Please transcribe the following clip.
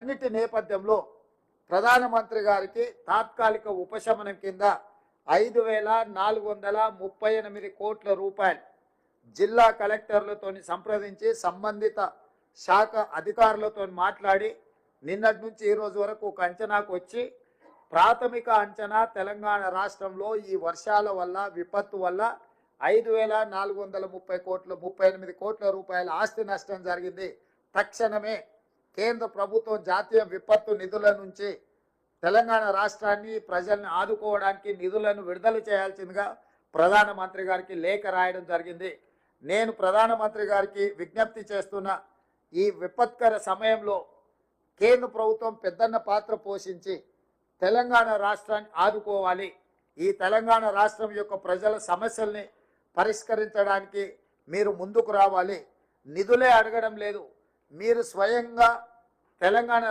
అన్నిటి నేపథ్యంలో ప్రధానమంత్రి గారికి తాత్కాలిక ఉపశమనం కింద 5,438 కోట్ల రూపాయలు జిల్లా కలెక్టర్లతో సంప్రదించి సంబంధిత శాఖ అధికారులతో మాట్లాడి నిన్నటి నుంచి ఈ రోజు వరకు ఒక అంచనాకు వచ్చి ప్రాథమిక అంచనా తెలంగాణ రాష్ట్రంలో ఈ వర్షాల వల్ల విపత్తు వల్ల 5,438 కోట్ల రూపాయల ఆస్తి నష్టం జరిగింది. తక్షణమే కేంద్ర ప్రభుత్వం జాతీయ విపత్తు నిధుల నుంచి తెలంగాణ రాష్ట్రాన్ని ప్రజల్ని ఆదుకోవడానికి నిధులను విడుదల చేయాల్సిందిగా ప్రధానమంత్రి గారికి లేఖ రాయడం జరిగింది. నేను ప్రధానమంత్రి గారికి విజ్ఞప్తి చేస్తున్న ఈ విపత్కర సమయంలో కేంద్ర ప్రభుత్వం పెద్దన్న పాత్ర పోషించి తెలంగాణ రాష్ట్రాన్ని ఆదుకోవాలి. ఈ తెలంగాణ రాష్ట్రం యొక్క ప్రజల సమస్యల్ని పరిష్కరించడానికి మీరు ముందుకు రావాలి. నిధులే అడగడం లేదు, మీరు స్వయంగా తెలంగాణ